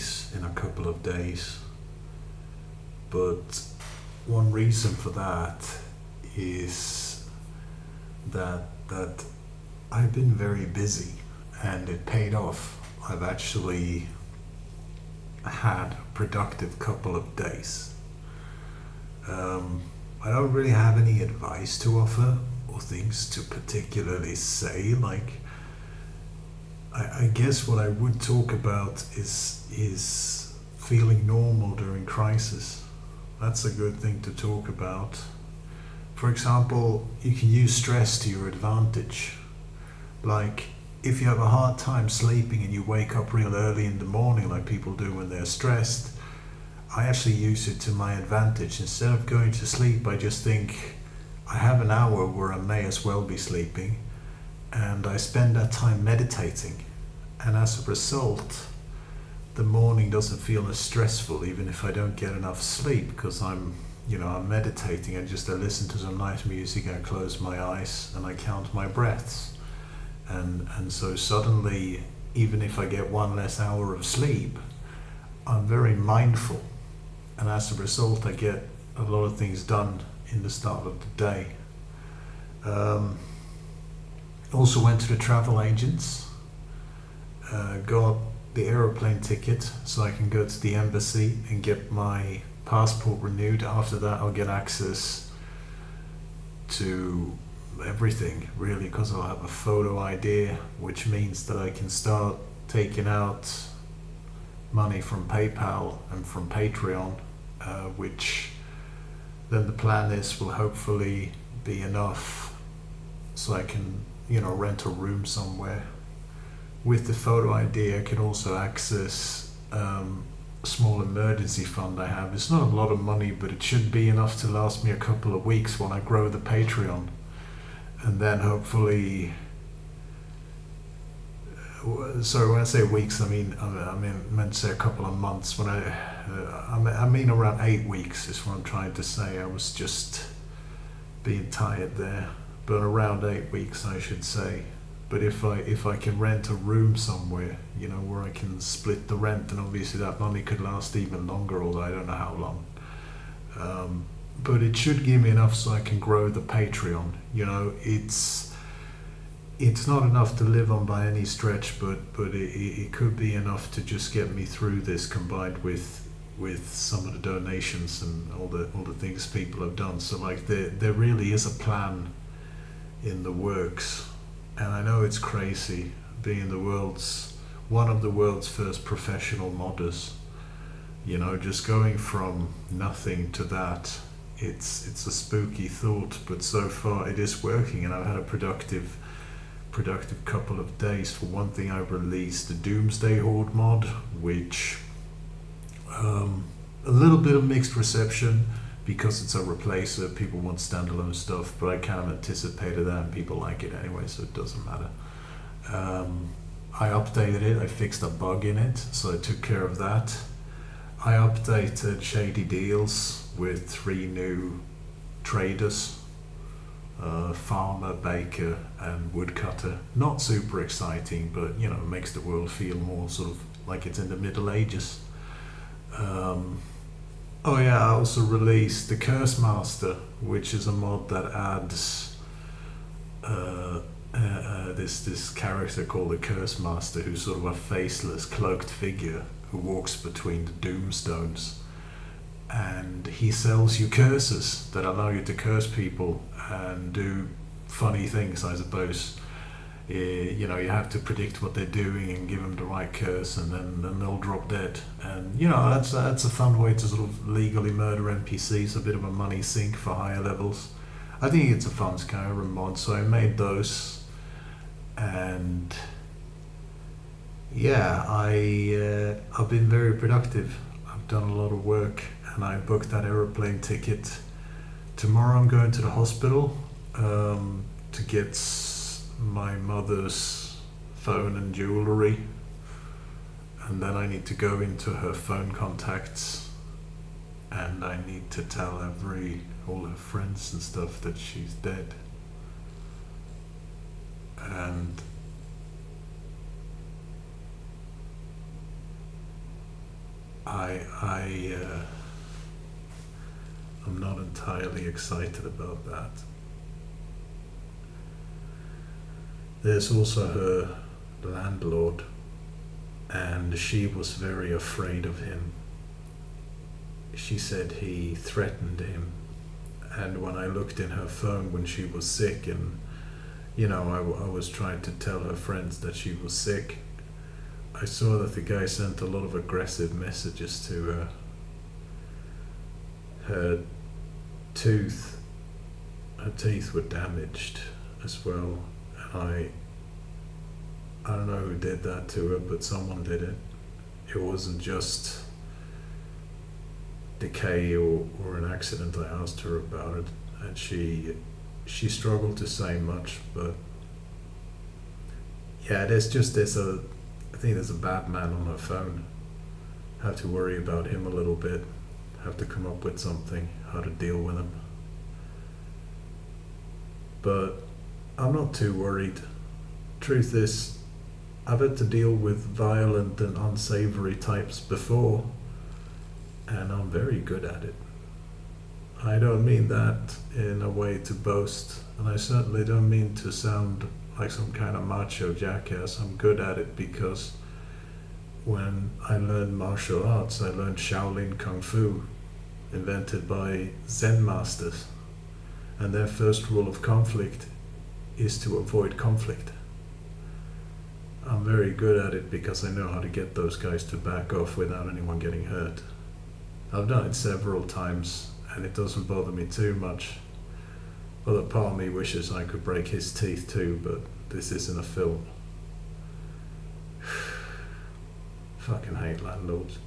days in a couple of days. But one reason for that is that I've been very busy, and it paid off. I've actually had a productive couple of days. I don't really have any advice to offer or things to particularly say. Like, I guess what I would talk about is feeling normal during crisis. That's a good thing to talk about. For example, you can use stress to your advantage. Like, if you have a hard time sleeping and you wake up real early in the morning like people do when they're stressed, I actually use it to my advantage. Instead of going to sleep, I just think, I have an hour where I may as well be sleeping, and I spend that time meditating. And as a result, the morning doesn't feel as stressful, even if I don't get enough sleep, because I'm meditating. I listen to some nice music, I close my eyes, and I count my breaths. And so suddenly, even if I get one less hour of sleep, I'm very mindful. And as a result, I get a lot of things done in the start of the day. Also went to the travel agents, got the aeroplane ticket so I can go to the embassy and get my passport renewed. After that, I'll get access to everything, really, because I'll have a photo ID, which means that I can start taking out money from PayPal and from Patreon, which then the plan is will hopefully be enough so I can, rent a room somewhere. With the photo ID, I can also access a small emergency fund I have. It's not a lot of money, but it should be enough to last me a couple of weeks when I grow the Patreon. And then hopefully, sorry, when I say weeks, I mean meant to say a couple of months. When I mean around 8 weeks is what I'm trying to say. I was just being tired there, but around 8 weeks, I should say. But if I can rent a room somewhere, where I can split the rent, then obviously that money could last even longer, although I don't know how long. But it should give me enough so I can grow the Patreon. It's not enough to live on by any stretch, but it could be enough to just get me through this, combined with some of the donations and all the things people have done. So like there really is a plan in the works. And I know it's crazy being one of the world's first professional modders. Just going from nothing to that. It's a spooky thought, but so far it is working, and I've had a productive couple of days. For one thing, I released the Doomsday Horde mod, which a little bit of mixed reception because it's a replacer. People want standalone stuff, but I kind of anticipated that, and people like it anyway, so it doesn't matter. I updated it, I fixed a bug in it, so I took care of that. I updated Shady Deals with 3 new traders, farmer, baker, and woodcutter. Not super exciting, but makes the world feel more sort of like it's in the Middle Ages. Oh yeah, I also released the Curse Master, which is a mod that adds this character called the Curse Master, who's sort of a faceless, cloaked figure who walks between the Doomstones. And he sells you curses that allow you to curse people and do funny things, I suppose. You have to predict what they're doing and give them the right curse, and then they'll drop dead. And that's a fun way to sort of legally murder NPCs, a bit of a money sink for higher levels. I think it's a fun Skyrim mod, so I made those. And yeah, I've been very productive. I've done a lot of work, and I booked that aeroplane ticket. Tomorrow I'm going to the hospital to get my mother's phone and jewellery, and then I need to go into her phone contacts, and I need to tell all her friends and stuff that she's dead. And I'm not entirely excited about that. There's also her landlord, and she was very afraid of him. She said he threatened him, and when I looked in her phone when she was sick, and I was trying to tell her friends that she was sick, I saw that the guy sent a lot of aggressive messages to her. Her teeth were damaged as well, and I don't know who did that to her, but someone did it. It wasn't just decay or an accident. I asked her about it, and she struggled to say much, but yeah, I think there's a bad man on her phone. Have to worry about him a little bit. Have to come up with something, how to deal with him. But I'm not too worried. Truth is, I've had to deal with violent and unsavory types before, and I'm very good at it. I don't mean that in a way to boast, and I certainly don't mean to sound like some kind of macho jackass. I'm good at it because when I learned martial arts, I learned Shaolin Kung Fu, invented by Zen masters, and their first rule of conflict is to avoid conflict. I'm very good at it because I know how to get those guys to back off without anyone getting hurt. I've done it several times, and it doesn't bother me too much. Other part of me wishes I could break his teeth too, but this isn't a film. Fucking hate landlords.